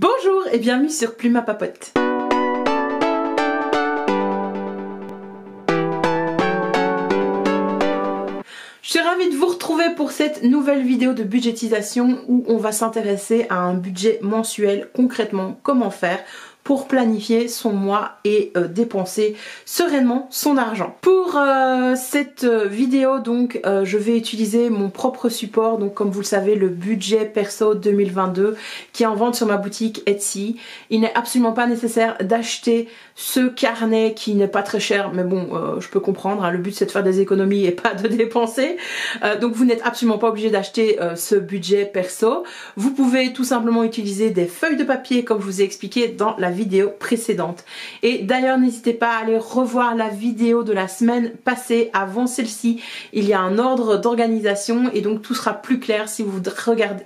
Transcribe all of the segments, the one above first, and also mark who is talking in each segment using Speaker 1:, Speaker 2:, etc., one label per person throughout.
Speaker 1: Bonjour et bienvenue sur Plume à Papote. Je suis ravie de vous retrouver pour cette nouvelle vidéo de budgétisation où on va s'intéresser à un budget mensuel, concrètement comment faire pour planifier son mois et dépenser sereinement son argent. Pour cette vidéo donc je vais utiliser mon propre support, donc comme vous le savez le budget perso 2022 qui est en vente sur ma boutique Etsy. Il n'est absolument pas nécessaire d'acheter ce carnet qui n'est pas très cher, mais bon je peux comprendre, hein, le but c'est de faire des économies et pas de dépenser. Donc vous n'êtes absolument pas obligé d'acheter ce budget perso. Vous pouvez tout simplement utiliser des feuilles de papier comme je vous ai expliqué dans la vidéo précédente. Et d'ailleurs n'hésitez pas à aller revoir la vidéo de la semaine passée. Avant celle-ci il y a un ordre d'organisation et donc tout sera plus clair si vous regardez.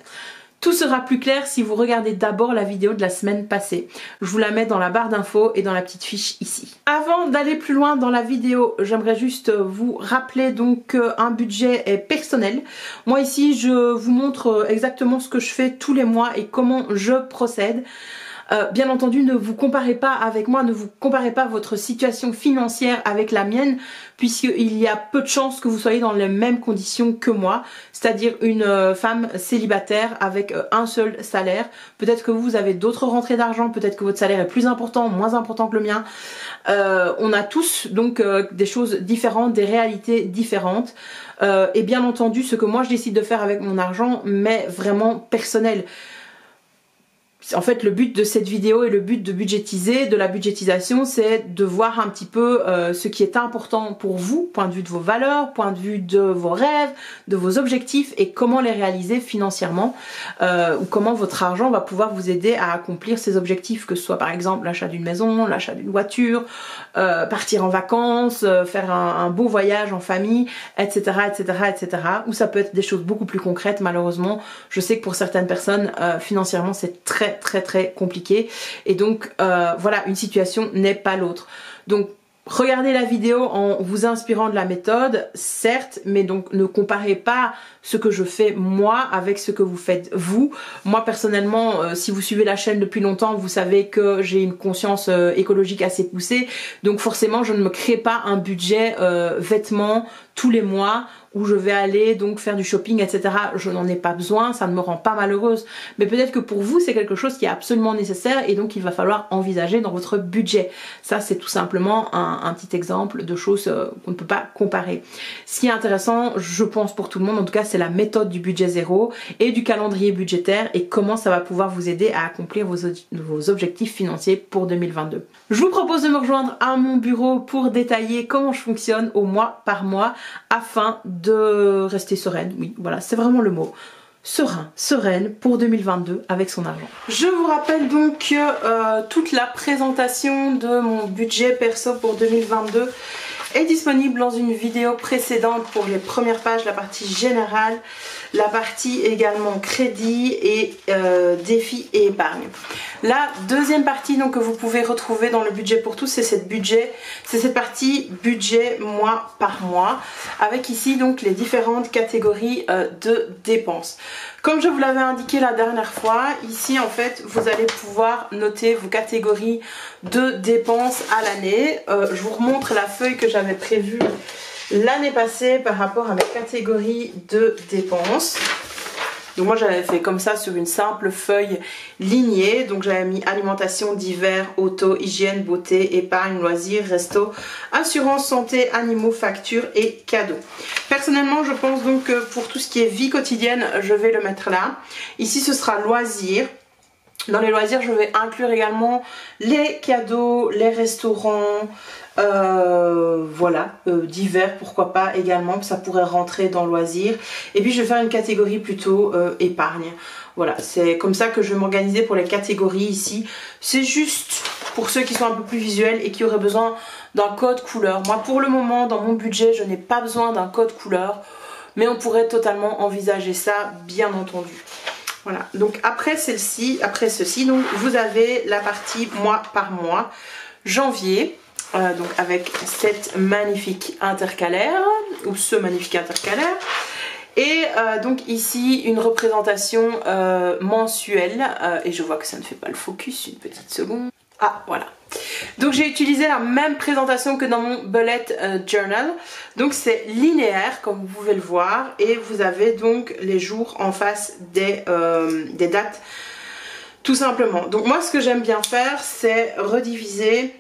Speaker 1: Tout sera plus clair si vous regardez d'abord la vidéo de la semaine passée. Je vous la mets dans la barre d'infos et dans la petite fiche ici. Avant d'aller plus loin dans la vidéo, j'aimerais juste vous rappeler donc qu'un budget est personnel. Moi ici je vous montre exactement ce que je fais tous les mois et comment je procède. Bien entendu, ne vous comparez pas avec moi, ne vous comparez pas votre situation financière avec la mienne, puisqu'il y a peu de chances que vous soyez dans les mêmes conditions que moi, c'est-à-dire une femme célibataire avec un seul salaire. Peut-être que vous avez d'autres rentrées d'argent, peut-être que votre salaire est plus important, moins important que le mien. On a tous donc des choses différentes, des réalités différentes. Et bien entendu, ce que moi je décide de faire avec mon argent m'est vraiment personnel. En fait le but de cette vidéo et le but de budgétiser, de la budgétisation, c'est de voir un petit peu ce qui est important pour vous, point de vue de vos valeurs, point de vue de vos rêves, de vos objectifs et comment les réaliser financièrement ou comment votre argent va pouvoir vous aider à accomplir ces objectifs, que ce soit par exemple l'achat d'une maison, l'achat d'une voiture, partir en vacances, faire un beau voyage en famille, etc., etc., etc. Ou ça peut être des choses beaucoup plus concrètes. Malheureusement, je sais que pour certaines personnes, financièrement c'est très compliqué et donc voilà, une situation n'est pas l'autre. Donc regardez la vidéo en vous inspirant de la méthode, certes, mais donc ne comparez pas ce que je fais moi avec ce que vous faites vous. Moi personnellement, si vous suivez la chaîne depuis longtemps, vous savez que j'ai une conscience écologique assez poussée, donc forcément je ne me crée pas un budget vêtements tous les mois où je vais aller donc faire du shopping, etc. Je n'en ai pas besoin, ça ne me rend pas malheureuse. Mais peut-être que pour vous, c'est quelque chose qui est absolument nécessaire et donc il va falloir envisager dans votre budget. Ça, c'est tout simplement un petit exemple de choses qu'on ne peut pas comparer. Ce qui est intéressant, je pense pour tout le monde, en tout cas, c'est la méthode du budget zéro et du calendrier budgétaire et comment ça va pouvoir vous aider à accomplir vos objectifs financiers pour 2022. Je vous propose de me rejoindre à mon bureau pour détailler comment je fonctionne au mois par mois afin de rester sereine. Oui, voilà, c'est vraiment le mot. Sereine pour 2022 avec son argent. Je vous rappelle donc que toute la présentation de mon budget perso pour 2022 est disponible dans une vidéo précédente pour les premières pages, la partie générale, la partie également crédit et défi et épargne. La deuxième partie donc que vous pouvez retrouver dans le budget pour tous, c'est cette partie budget mois par mois, avec ici donc les différentes catégories de dépenses. Comme je vous l'avais indiqué la dernière fois, ici en fait vous allez pouvoir noter vos catégories de dépenses à l'année. Je vous remontre la feuille que j'avais prévue l'année passée par rapport à mes catégories de dépenses. Donc moi j'avais fait comme ça sur une simple feuille lignée. Donc j'avais mis alimentation, divers, auto, hygiène, beauté, épargne, loisirs, resto, assurance, santé, animaux, factures et cadeaux. Personnellement je pense donc que pour tout ce qui est vie quotidienne, je vais le mettre là. Ici ce sera loisirs. Dans les loisirs je vais inclure également les cadeaux, les restaurants, voilà, divers pourquoi pas également, ça pourrait rentrer dans loisirs. Et puis je vais faire une catégorie plutôt épargne. Voilà, c'est comme ça que je vais m'organiser pour les catégories ici. C'est juste pour ceux qui sont un peu plus visuels et qui auraient besoin d'un code couleur. Moi pour le moment dans mon budget je n'ai pas besoin d'un code couleur, mais on pourrait totalement envisager ça bien entendu. Voilà, donc après ceci, donc vous avez la partie mois par mois. Janvier, donc avec cette magnifique intercalaire, ou ce magnifique intercalaire. Et donc ici une représentation mensuelle et je vois que ça ne fait pas le focus, une petite seconde. Ah voilà. Donc j'ai utilisé la même présentation que dans mon bullet journal. Donc c'est linéaire comme vous pouvez le voir et vous avez donc les jours en face des dates tout simplement. Donc moi ce que j'aime bien faire c'est rediviser.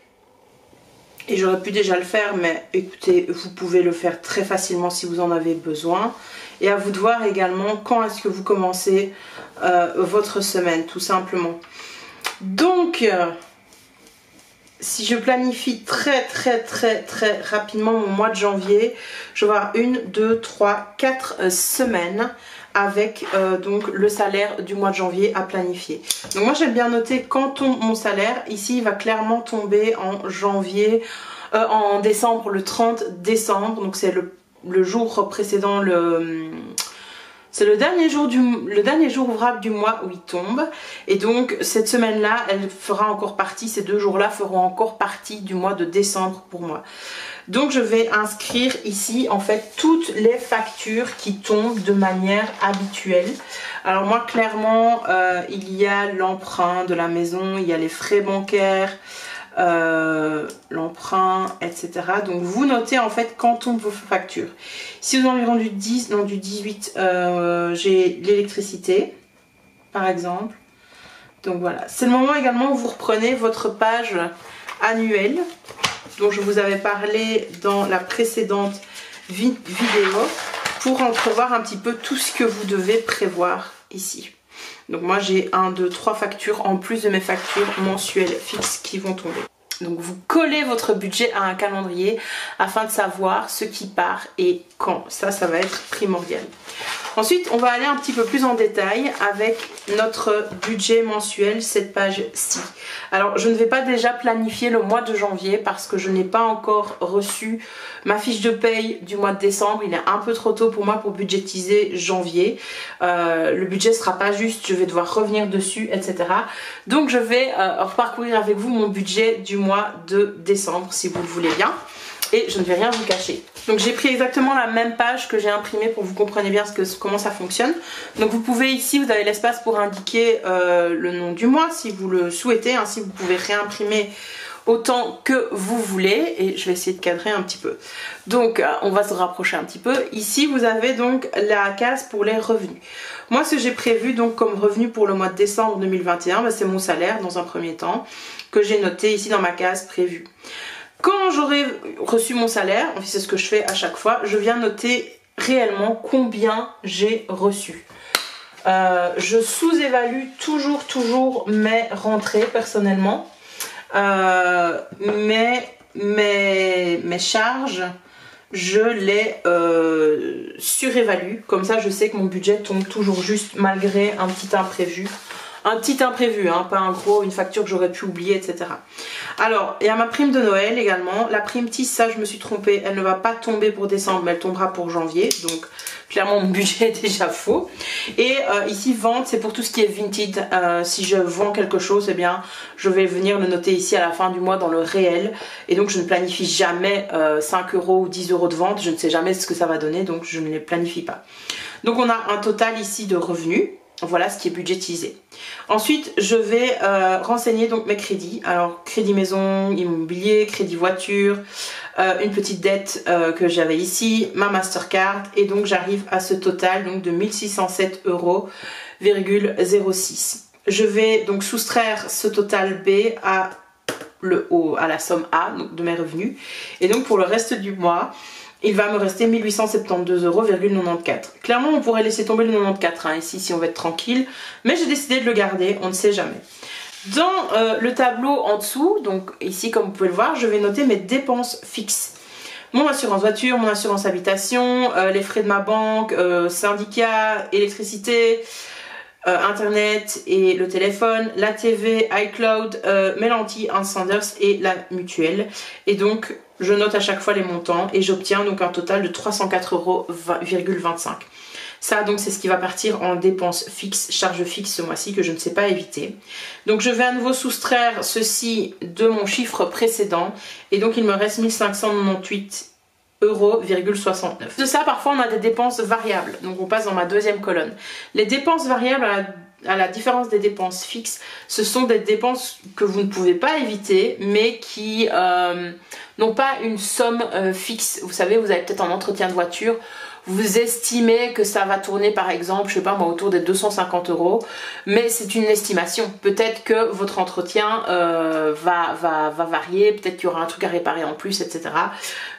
Speaker 1: Et j'aurais pu déjà le faire, mais écoutez, vous pouvez le faire très facilement si vous en avez besoin. Et à vous de voir également quand est-ce que vous commencez votre semaine, tout simplement. Donc, si je planifie très rapidement mon mois de janvier, je vais avoir 1, 2, 3, 4 semaines avec donc le salaire du mois de janvier à planifier. Donc moi j'aime bien noter quand tombe mon salaire. Ici il va clairement tomber en janvier, en décembre, le 30 décembre. Donc c'est le jour précédent c'est le dernier jour ouvrable du mois où il tombe. Et donc cette semaine-là, elle fera encore partie, ces 2 jours-là feront encore partie du mois de décembre pour moi. Donc je vais inscrire ici en fait toutes les factures qui tombent de manière habituelle. Alors moi clairement il y a l'emprunt de la maison, il y a les frais bancaires, l'emprunt, etc. Donc vous notez en fait quand tombent vos factures. Si aux environs du 18, j'ai l'électricité par exemple. Donc voilà, c'est le moment également où vous reprenez votre page annuelle dont je vous avais parlé dans la précédente vidéo pour entrevoir un petit peu tout ce que vous devez prévoir ici. Donc moi j'ai 1, 2, 3 factures en plus de mes factures mensuelles fixes qui vont tomber. Donc vous collez votre budget à un calendrier afin de savoir ce qui part et quand. Ça va être primordial. Ensuite, on va aller un petit peu plus en détail avec notre budget mensuel, cette page-ci. Alors, je ne vais pas déjà planifier le mois de janvier parce que je n'ai pas encore reçu ma fiche de paye du mois de décembre. Il est un peu trop tôt pour moi pour budgétiser janvier. Le budget ne sera pas juste, je vais devoir revenir dessus, etc. Donc, je vais reparcourir avec vous mon budget du mois de décembre, si vous le voulez bien. Et je ne vais rien vous cacher. Donc j'ai pris exactement la même page que j'ai imprimée pour que vous compreniez bien comment ça fonctionne. Donc vous pouvez ici, vous avez l'espace pour indiquer le nom du mois si vous le souhaitez. Ainsi vous pouvez réimprimer autant que vous voulez. Et je vais essayer de cadrer un petit peu. Donc on va se rapprocher un petit peu. Ici vous avez donc la case pour les revenus. Moi ce que j'ai prévu donc comme revenu pour le mois de décembre 2021, c'est mon salaire dans un premier temps que j'ai noté ici dans ma case prévue. Quand j'aurai reçu mon salaire, c'est ce que je fais à chaque fois, je viens noter réellement combien j'ai reçu. Je sous-évalue toujours mes rentrées personnellement. Mes charges, je les surévalue. Comme ça, je sais que mon budget tombe toujours juste malgré un petit imprévu. Un petit imprévu, hein, pas un gros, une facture que j'aurais pu oublier, etc. Alors, il y a ma prime de Noël également. La prime TIS, ça je me suis trompée, elle ne va pas tomber pour décembre, mais elle tombera pour janvier. Donc, clairement, mon budget est déjà faux. Et ici, vente, c'est pour tout ce qui est vintage. Si je vends quelque chose, eh bien, je vais venir le noter ici à la fin du mois dans le réel. Et donc, je ne planifie jamais 5 € ou 10 € de vente. Je ne sais jamais ce que ça va donner, donc je ne les planifie pas. Donc, on a un total ici de revenus. Voilà ce qui est budgétisé. Ensuite, je vais renseigner donc mes crédits. Alors, crédit maison, immobilier, crédit voiture, une petite dette que j'avais ici, ma Mastercard. Et donc, j'arrive à ce total donc, de 1607,06 €. Je vais donc soustraire ce total B à la somme A donc de mes revenus. Et donc, pour le reste du mois, il va me rester 1872,94 €. Clairement, on pourrait laisser tomber le 94 hein, ici si on veut être tranquille. Mais j'ai décidé de le garder, on ne sait jamais. Dans le tableau en dessous, donc ici comme vous pouvez le voir, je vais noter mes dépenses fixes. Mon assurance voiture, mon assurance habitation, les frais de ma banque, syndicat, électricité, internet et le téléphone, la TV, iCloud, mes lentilles, un Sanders et la mutuelle. Et donc je note à chaque fois les montants et j'obtiens donc un total de 304,25 €. Ça donc c'est ce qui va partir en dépenses fixes, charges fixes ce mois-ci que je ne sais pas éviter. Donc je vais à nouveau soustraire ceci de mon chiffre précédent et donc il me reste 1598 €,69. De ça, parfois on a des dépenses variables, donc on passe dans ma deuxième colonne. Les dépenses variables, à la différence des dépenses fixes, ce sont des dépenses que vous ne pouvez pas éviter, mais qui n'ont pas une somme fixe. Vous savez, vous avez peut-être un entretien de voiture, vous estimez que ça va tourner par exemple, je sais pas moi, autour des 250 €, mais c'est une estimation. Peut-être que votre entretien va varier, peut-être qu'il y aura un truc à réparer en plus, etc.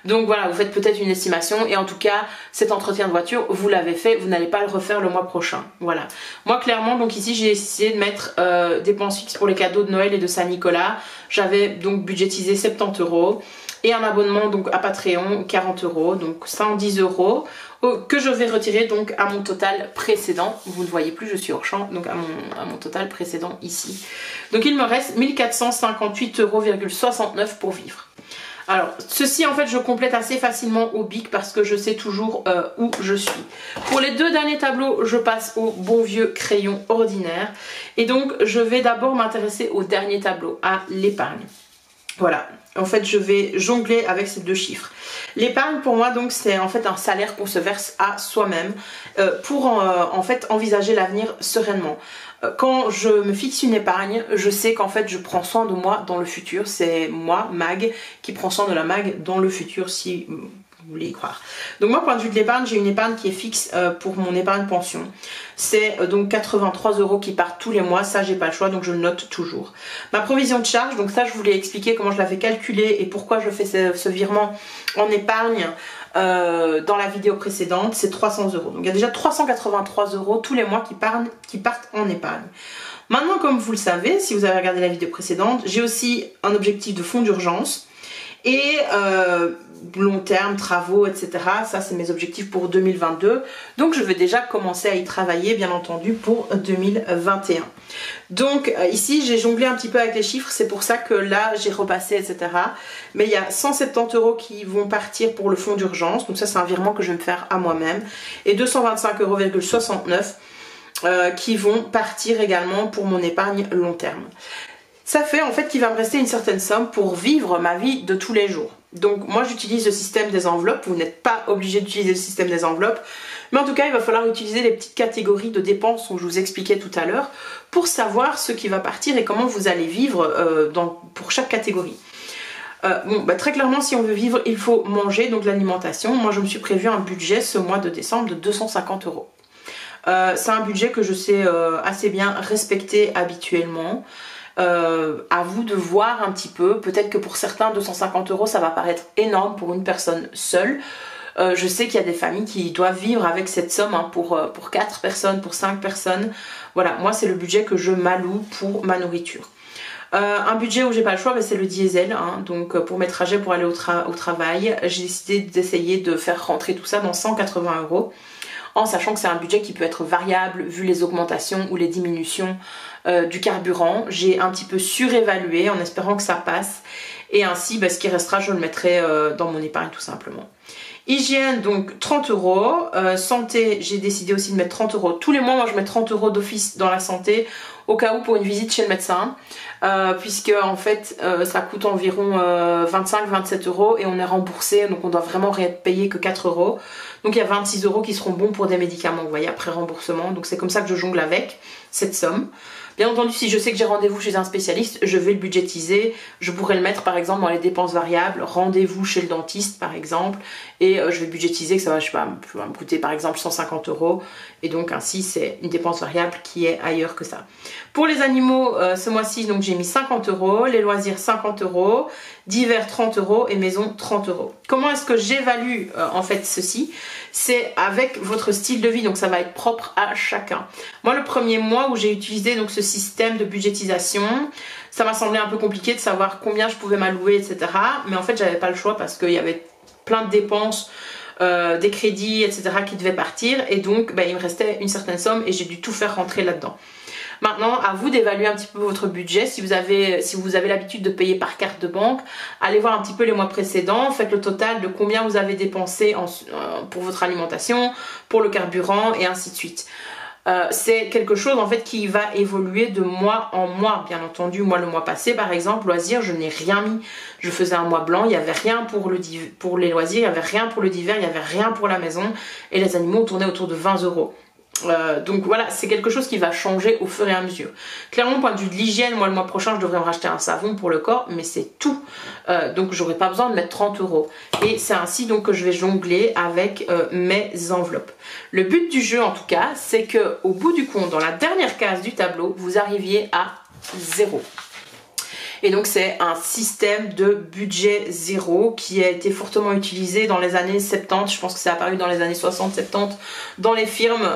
Speaker 1: Donc voilà, vous faites peut-être une estimation et en tout cas, cet entretien de voiture, vous l'avez fait, vous n'allez pas le refaire le mois prochain. Voilà. Moi clairement, donc ici, j'ai essayé de mettre dépenses fixes pour les cadeaux de Noël et de Saint-Nicolas. J'avais donc budgétisé 70 € et un abonnement donc à Patreon 40 €, donc 110 € que je vais retirer donc à mon total précédent. Vous ne voyez plus, je suis hors champ, donc à mon total précédent ici. Donc il me reste 1458,69 € pour vivre. Alors ceci en fait je complète assez facilement au bic parce que je sais toujours où je suis. Pour les deux derniers tableaux, je passe au bon vieux crayon ordinaire et donc je vais d'abord m'intéresser au dernier tableau, à l'épargne. Voilà, en fait je vais jongler avec ces deux chiffres. L'épargne pour moi donc c'est en fait un salaire qu'on se verse à soi-même pour en fait envisager l'avenir sereinement. Quand je me fixe une épargne, je sais qu'en fait je prends soin de moi dans le futur. C'est moi, Mag, qui prend soin de la Mag dans le futur si vous voulez y croire. Donc moi, point de vue de l'épargne, j'ai une épargne qui est fixe pour mon épargne pension. C'est donc 83 € qui partent tous les mois, ça j'ai pas le choix donc je le note toujours. Ma provision de charge, donc ça je voulais expliquer comment je l'avais calculé et pourquoi je fais ce virement en épargne dans la vidéo précédente, c'est 300 €. Donc il y a déjà 383 € tous les mois qui partent en épargne. Maintenant, comme vous le savez, si vous avez regardé la vidéo précédente, j'ai aussi un objectif de fonds d'urgence et long terme, travaux, etc. Ça, c'est mes objectifs pour 2022. Donc, je vais déjà commencer à y travailler, bien entendu, pour 2021. Donc, ici, j'ai jonglé un petit peu avec les chiffres. C'est pour ça que là, j'ai repassé, etc. Mais il y a 170 € qui vont partir pour le fonds d'urgence. Donc, ça, c'est un virement que je vais me faire à moi-même. Et 225,69 € qui vont partir également pour mon épargne long terme. Ça fait en fait qu'il va me rester une certaine somme pour vivre ma vie de tous les jours. Donc moi j'utilise le système des enveloppes, vous n'êtes pas obligé d'utiliser le système des enveloppes, mais en tout cas il va falloir utiliser les petites catégories de dépenses dont je vous expliquais tout à l'heure pour savoir ce qui va partir et comment vous allez vivre pour chaque catégorie. Très clairement, si on veut vivre, il faut manger, donc l'alimentation. Moi je me suis prévu un budget ce mois de décembre de 250 €. C'est un budget que je sais assez bien respecter habituellement. À vous de voir un petit peu, peut-être que pour certains 250 € ça va paraître énorme pour une personne seule. Je sais qu'il y a des familles qui doivent vivre avec cette somme pour 4 personnes, pour 5 personnes. Voilà, moi c'est le budget que je m'alloue pour ma nourriture. Un budget où j'ai pas le choix, c'est le diesel, donc pour mes trajets pour aller au travail, j'ai décidé d'essayer de faire rentrer tout ça dans 180 €. En sachant que c'est un budget qui peut être variable vu les augmentations ou les diminutions du carburant. J'ai un petit peu surévalué en espérant que ça passe et ainsi ce qui restera je le mettrai dans mon épargne tout simplement. Hygiène donc 30 €, santé j'ai décidé aussi de mettre 30 € tous les mois. Moi je mets 30 € d'office dans la santé au cas où pour une visite chez le médecin puisque en fait ça coûte environ 25-27 € et on est remboursé donc on doit vraiment payer que 4 €. Donc il y a 26 € qui seront bons pour des médicaments, vous voyez, après remboursement. Donc c'est comme ça que je jongle avec cette somme. Bien entendu, si je sais que j'ai rendez-vous chez un spécialiste, je vais le budgétiser. Je pourrais le mettre par exemple dans les dépenses variables, rendez-vous chez le dentiste par exemple, et je vais budgétiser que ça va, je sais pas, me coûter par exemple 150 € et donc ainsi c'est une dépense variable qui est ailleurs que ça. Pour les animaux, ce mois-ci donc j'ai mis 50 €, les loisirs 50 €, divers 30 € et maison 30 €. Comment est-ce que j'évalue en fait ceci? C'est avec votre style de vie, donc ça va être propre à chacun. Moi le premier mois où j'ai utilisé donc ce système de budgétisation, ça m'a semblé un peu compliqué de savoir combien je pouvais m'allouer, etc. Mais en fait j'avais pas le choix parce qu'il y avait plein de dépenses, des crédits, etc. qui devaient partir et donc il me restait une certaine somme et j'ai dû tout faire rentrer là-dedans. Maintenant, à vous d'évaluer un petit peu votre budget. Si vous avez l'habitude de payer par carte de banque, allez voir un petit peu les mois précédents, faites le total de combien vous avez dépensé pour votre alimentation, pour le carburant et ainsi de suite. c'est quelque chose en fait qui va évoluer de mois en mois, bien entendu. Moi le mois passé par exemple, loisirs, je n'ai rien mis. Je faisais un mois blanc, il n'y avait rien pour les loisirs, il n'y avait rien pour le d'hiver, il n'y avait rien pour la maison et les animaux tournaient autour de 20 €. Donc voilà, c'est quelque chose qui va changer au fur et à mesure. Clairement, point de vue de l'hygiène, moi le mois prochain je devrais me racheter un savon pour le corps, mais c'est tout. Donc j'aurai pas besoin de mettre 30 €. Et c'est ainsi donc que je vais jongler avec mes enveloppes. Le but du jeu en tout cas, c'est que au bout du compte, dans la dernière case du tableau, vous arriviez à 0. Et donc c'est un système de budget zéro qui a été fortement utilisé dans les années 70. Je pense que c'est apparu dans les années 60-70 dans les firmes,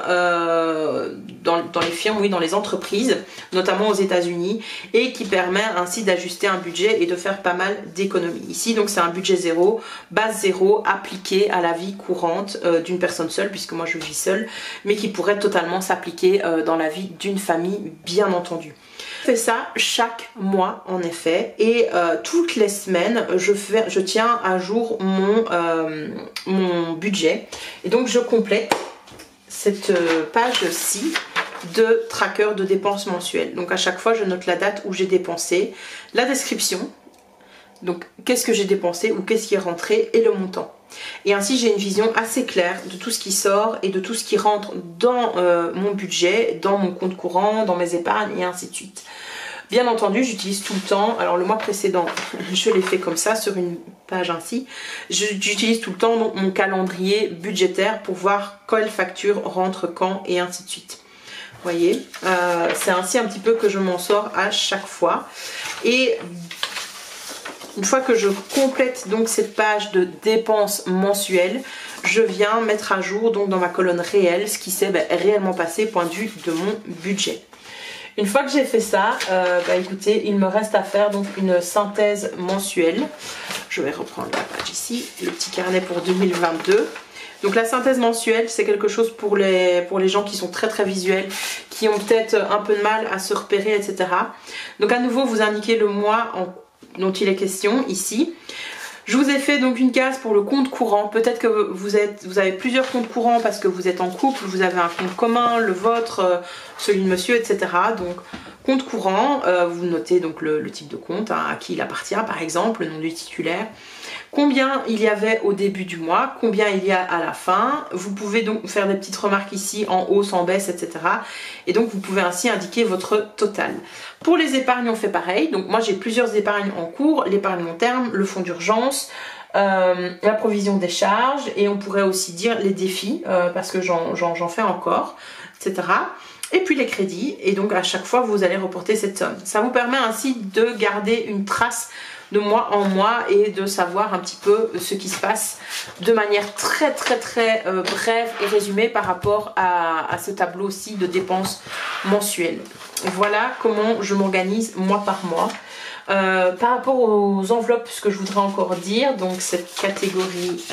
Speaker 1: oui, dans les entreprises, notamment aux États-Unis, et qui permet ainsi d'ajuster un budget et de faire pas mal d'économies. Ici donc c'est un budget zéro, base zéro, appliqué à la vie courante d'une personne seule, puisque moi je vis seule, mais qui pourrait totalement s'appliquer dans la vie d'une famille, bien entendu. Je fais ça chaque mois en effet, et toutes les semaines je tiens à jour mon budget, et donc je complète cette page-ci de tracker de dépenses mensuelles. Donc à chaque fois je note la date où j'ai dépensé, la description, donc qu'est-ce que j'ai dépensé ou qu'est-ce qui est rentré, et le montant. Et ainsi j'ai une vision assez claire de tout ce qui sort et de tout ce qui rentre dans mon budget, dans mon compte courant, dans mes épargnes et ainsi de suite. Bien entendu, j'utilise tout le temps, alors le mois précédent je l'ai fait comme ça sur une page ainsi, j'utilise tout le temps donc, mon calendrier budgétaire pour voir quelle facture rentre quand et ainsi de suite. Vous voyez, c'est ainsi un petit peu que je m'en sors à chaque fois. Et une fois que je complète donc cette page de dépenses mensuelles, je viens mettre à jour donc dans ma colonne réelle ce qui s'est réellement passé point de vue de mon budget. Une fois que j'ai fait ça, écoutez, il me reste à faire donc une synthèse mensuelle. Je vais reprendre la page ici, le petit carnet pour 2022. Donc la synthèse mensuelle, c'est quelque chose pour les gens qui sont très visuels, qui ont peut-être un peu de mal à se repérer, etc. Donc à nouveau, vous indiquez le mois dont il est question ici. Je vous ai fait donc une case pour le compte courant. Peut-être que vous avez plusieurs comptes courants parce que vous êtes en couple, vous avez un compte commun, le vôtre, celui de monsieur, etc. Donc compte courant, vous notez donc le type de compte, à qui il appartient par exemple, le nom du titulaire. Combien il y avait au début du mois, combien il y a à la fin. Vous pouvez donc faire des petites remarques ici en hausse, en baisse, etc. Et donc vous pouvez ainsi indiquer votre total. Pour les épargnes, on fait pareil. Donc moi j'ai plusieurs épargnes en cours, l'épargne long terme, le fonds d'urgence, la provision des charges, et on pourrait aussi dire les défis parce que j'en fais encore, etc. Et puis les crédits, et donc à chaque fois vous allez reporter cette somme. Ça vous permet ainsi de garder une trace de mois en mois et de savoir un petit peu ce qui se passe de manière très brève et résumée par rapport à ce tableau-ci de dépenses mensuelles. Voilà comment je m'organise mois par mois. Par rapport aux enveloppes, ce que je voudrais encore dire, donc cette catégorie-ci,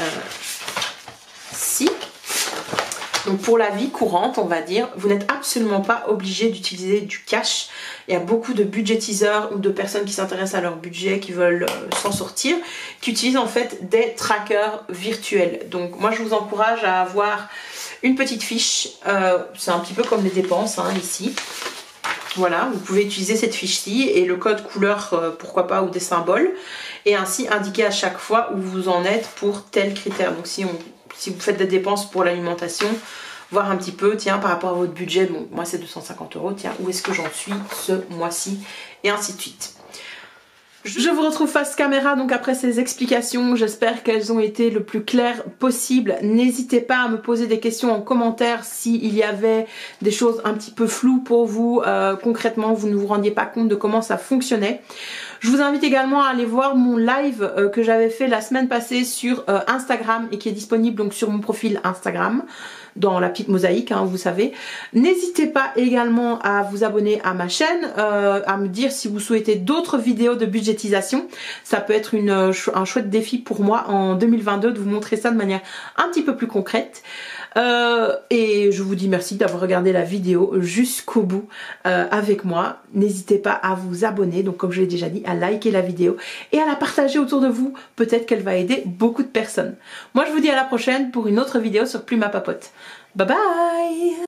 Speaker 1: donc pour la vie courante, on va dire, vous n'êtes absolument pas obligé d'utiliser du cash. Il y a beaucoup de budgétiseurs ou de personnes qui s'intéressent à leur budget, qui veulent s'en sortir, qui utilisent en fait des trackers virtuels. Donc moi je vous encourage à avoir une petite fiche, c'est un petit peu comme les dépenses ici. Voilà, vous pouvez utiliser cette fiche-ci et le code couleur, pourquoi pas, ou des symboles, et ainsi indiquer à chaque fois où vous en êtes pour tel critère. Donc si vous faites des dépenses pour l'alimentation, voir un petit peu, tiens, par rapport à votre budget, bon, moi c'est 250 €, tiens, où est-ce que j'en suis ce mois-ci, et ainsi de suite. Je vous retrouve face caméra donc après ces explications, j'espère qu'elles ont été le plus claires possible. N'hésitez pas à me poser des questions en commentaire s'il y avait des choses un petit peu floues pour vous, concrètement vous ne vous rendiez pas compte de comment ça fonctionnait. Je vous invite également à aller voir mon live que j'avais fait la semaine passée sur Instagram et qui est disponible donc sur mon profil Instagram, dans la petite mosaïque, vous savez. N'hésitez pas également à vous abonner à ma chaîne, à me dire si vous souhaitez d'autres vidéos de budgétisation. Ça peut être un chouette défi pour moi en 2022 de vous montrer ça de manière un petit peu plus concrète. Et je vous dis merci d'avoir regardé la vidéo jusqu'au bout avec moi. N'hésitez pas à vous abonner, donc comme je l'ai déjà dit, à liker la vidéo et à la partager autour de vous. Peut-être qu'elle va aider beaucoup de personnes. Moi je vous dis à la prochaine pour une autre vidéo sur Plume à Papote. Bye bye!